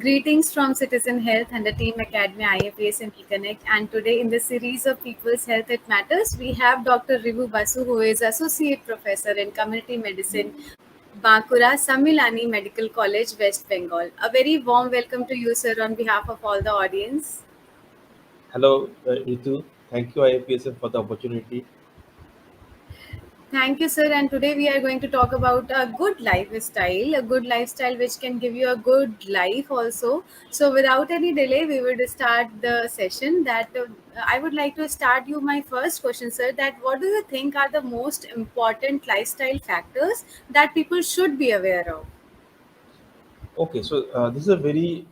Greetings from Citizen Health and the Team Academy IAPS and Reconnect. And today, in the series of People's Health It Matters, we have Dr. Rivu Basu, who is Associate Professor in Community Medicine, Bankura, Sammilani Medical College, West Bengal. A very warm welcome to you, sir, on behalf of all the audience. Hello, Ritu. Thank you, IAPSF, for the opportunity. Thank you, sir. And today we are going to talk about a good lifestyle which can give you a good life also. So, without any delay, we would start the session. I would like to start you my first question, sir. That what do you think are the most important lifestyle factors that people should be aware of? Okay, so this is a very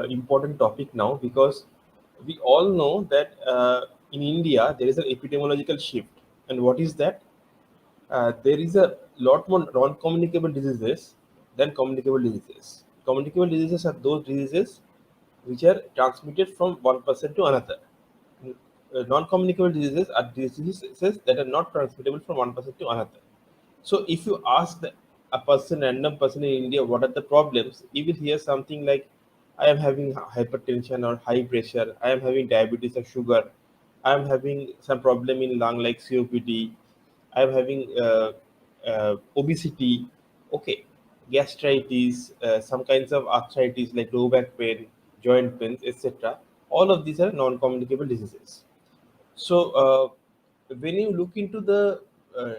important topic now because we all know that in India there is an epidemiological shift. And what is that? There is a lot more non-communicable diseases than communicable diseases. Communicable diseases are those diseases which are transmitted from one person to another. Non-communicable diseases are diseases that are not transmittable from one person to another. So if you ask a person, random person in India, what are the problems, you will hear something like, I am having hypertension or high pressure, I am having diabetes or sugar, I am having some problem in lung like COPD, I am having obesity, okay, gastritis, some kinds of arthritis like low back pain, joint pains, etc. All of these are non-communicable diseases. So, when you look into the uh,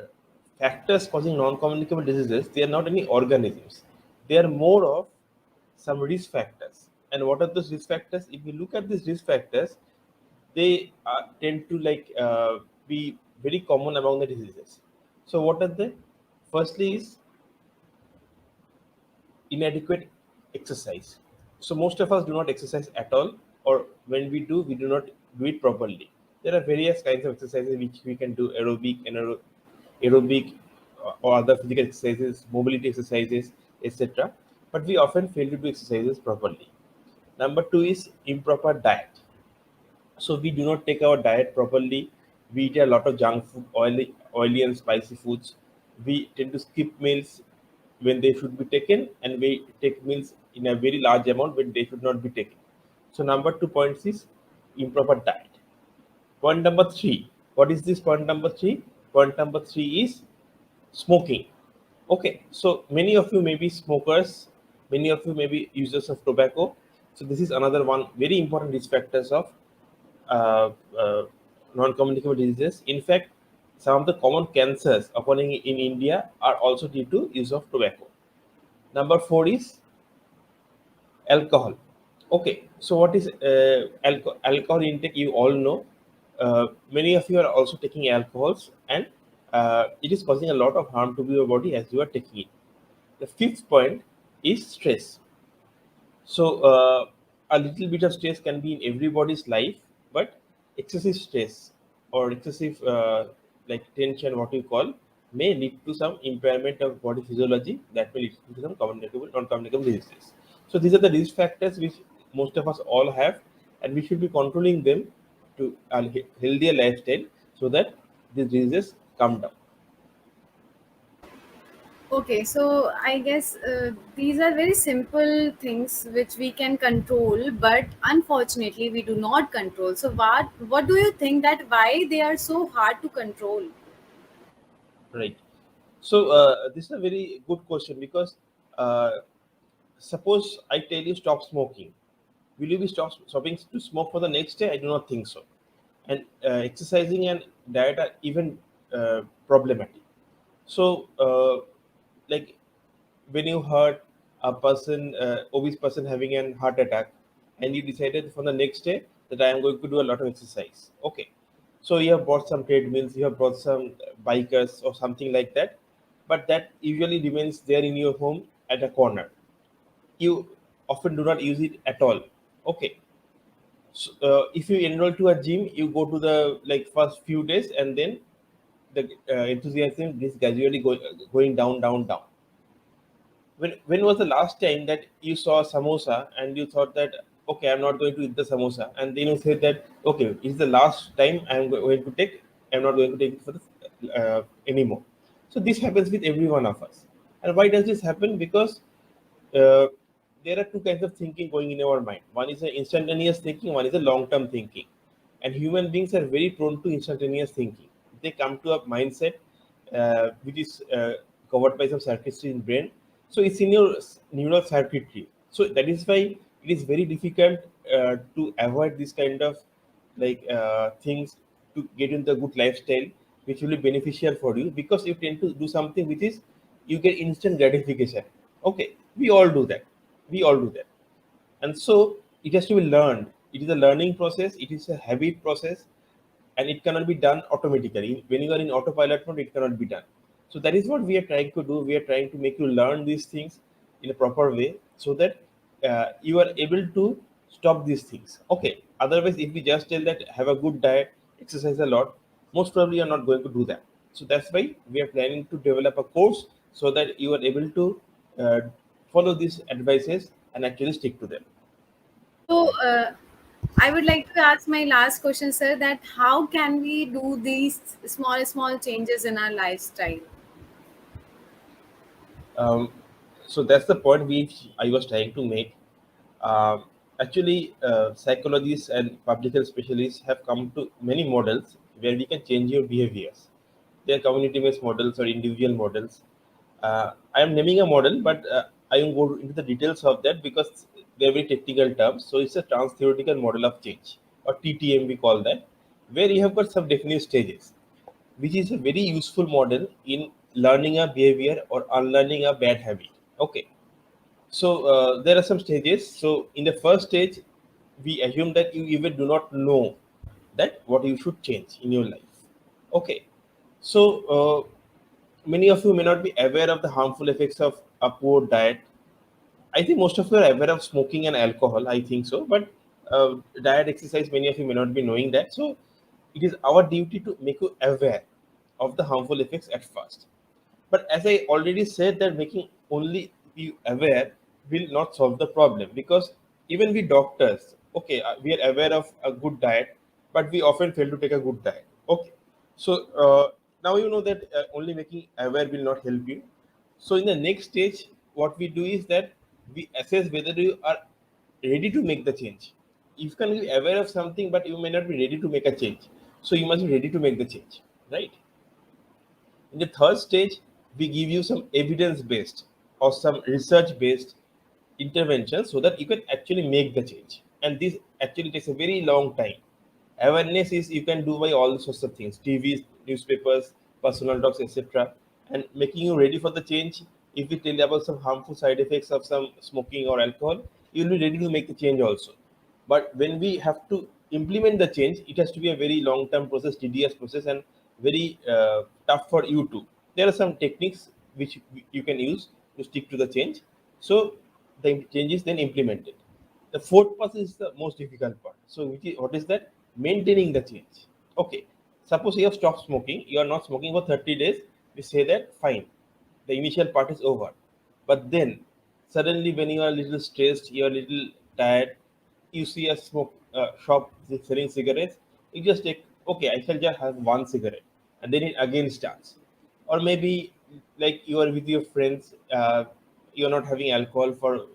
factors causing non-communicable diseases, they are not any organisms. They are more of some risk factors. And what are those risk factors? If you look at these risk factors, they tend to be very common among the diseases. So, what are they? Firstly, is inadequate exercise. So most of us do not exercise at all, or when we do not do it properly. There are various kinds of exercises which we can do: aerobic or other physical exercises, mobility exercises, etc. But we often fail to do exercises properly. Number two is improper diet. So we do not take our diet properly. We eat a lot of junk food, oily and spicy foods. We tend to skip meals when they should be taken, and we take meals in a very large amount when they should not be taken. So number 2 points is improper diet. Point number three. What is this point number three? Point number three is smoking. Okay, so many of you may be smokers, many of you may be users of tobacco. So this is another one very important risk factors of uh, uh, non-communicable diseases. In fact, some of the common cancers occurring in India are also due to use of tobacco. Number four is alcohol. Okay, so what is alcohol intake? You all know. Many of you are also taking alcohols, and it is causing a lot of harm to your body as you are taking it. The fifth point is stress. So a little bit of stress can be in everybody's life, but excessive stress or excessive tension, what you call, may lead to some impairment of body physiology that may lead to some communicable, non-communicable diseases. So these are the risk factors which most of us all have, and we should be controlling them to a healthier lifestyle so that these diseases come down. Okay, so I guess these are very simple things which we can control, but unfortunately we do not control. So what do you think that why they are so hard to control? Right. So this is a very good question because uh, suppose I tell you stop smoking, will you be stopping to smoke for the next day? I do not think so. And exercising and diet are even problematic. So, like when you heard a person, obese person having an heart attack, and you decided for the next day that I am going to do a lot of exercise. Okay, so you have bought some treadmills, you have bought some bikers or something like that, but that usually remains there in your home at a corner. You often do not use it at all. Okay, so, if you enroll to a gym, you go to the first few days, and then the enthusiasm is gradually going down, down, down. When was the last time that you saw samosa and you thought that, okay, I'm not going to eat the samosa, and then you said that, okay, it's the last time going to take. I'm not going to take it for this anymore. So this happens with every one of us. And why does this happen? Because uh, there are two kinds of thinking going in our mind. One is an instantaneous thinking, one is a long term thinking. And human beings are very prone to instantaneous thinking. They come to a mindset which is covered by some circuitry in brain. So it's in your neural circuitry. So that is why it is very difficult to avoid this kind of things to get into a good lifestyle which will be beneficial for you, because you tend to do something which is you get instant gratification. Okay, we all do that. We all do that. And so it has to be learned. It is a learning process, it is a habit process, and it cannot be done automatically. When you are in autopilot mode, it cannot be done. So that is what we are trying to do. We are trying to make you learn these things in a proper way, so that you are able to stop these things. Okay, otherwise if we just tell that have a good diet, exercise a lot, most probably you are not going to do that. So that's why we are planning to develop a course, so that you are able to uh, follow these advices and actually stick to them. So, I would like to ask my last question, sir, that how can we do these small, small changes in our lifestyle? Um, so that's the point which I was trying to make. Actually, psychologists and public health specialists have come to many models where we can change your behaviors. They are community-based models or individual models. I am naming a model, but I won't go into the details of that because they are very technical terms. So it's a trans-theoretical model of change, or TTM we call that, where you have got some definite stages, which is a very useful model in learning a behavior or unlearning a bad habit. Okay, so there are some stages. So in the first stage, we assume that you even do not know that what you should change in your life. Okay, so many of you may not be aware of the harmful effects of a poor diet. I think most of you are aware of smoking and alcohol. I think so, but diet, exercise, many of you may not be knowing that. So it is our duty to make you aware of the harmful effects at first. But as I already said, that making only you aware will not solve the problem, because even we doctors, okay, we are aware of a good diet, but we often fail to take a good diet. Okay, so now you know that only making aware will not help you. So in the next stage, what we do is that we assess whether you are ready to make the change. You can be aware of something, but you may not be ready to make a change. So you must be ready to make the change, right? In the third stage, we give you some evidence based or some research based intervention, so that you can actually make the change. And this actually takes a very long time. Awareness is you can do by all sorts of things: TV, newspapers, personal talks, etc. And making you ready for the change. If we tell you about some harmful side effects of some smoking or alcohol, you will be ready to make the change also. But when we have to implement the change, it has to be a very long term process, tedious process, and very tough for you too. There are some techniques which you can use to stick to the change, so the change is then implemented. The fourth part is the most difficult part. So what is that? Maintaining the change. Okay, suppose you have stopped smoking, you are not smoking for 30 days. We say that fine, the initial part is over. But then suddenly, when you are a little stressed, you are a little tired, you see a smoke shop selling cigarettes, you just take, okay, I shall just have one cigarette, and then it again starts. Or maybe like you are with your friends, you are not having alcohol for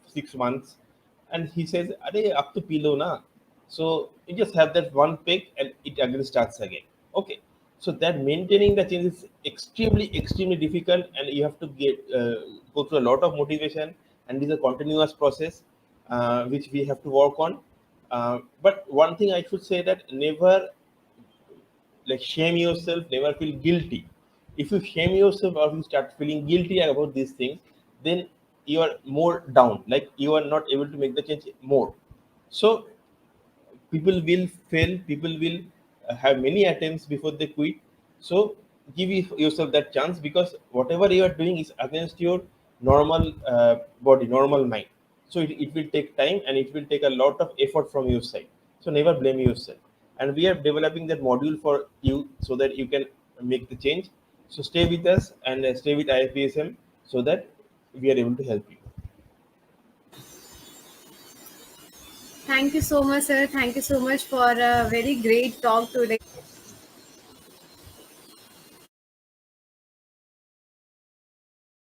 6 months, and he says, "Arey, up to pilo na." So you just have that one pick, and it again starts again. Okay, so that maintaining the change is extremely difficult, and you have to go through a lot of motivation, and this is a continuous process which we have to work on. But one thing I should say, that never like shame yourself, never feel guilty. If you shame yourself or you start feeling guilty about these things, then you are more down, like you are not able to make the change more. So people will fail, people will have many attempts before they quit. So give yourself that chance, because whatever you are doing is against your normal body, normal mind. So it will take time, and it will take a lot of effort from your side. So never blame yourself, and we are developing that module for you so that you can make the change. So stay with us, and stay with IFPSM, so that we are able to help you. Thank you so much, sir. Thank you so much for a very great talk today.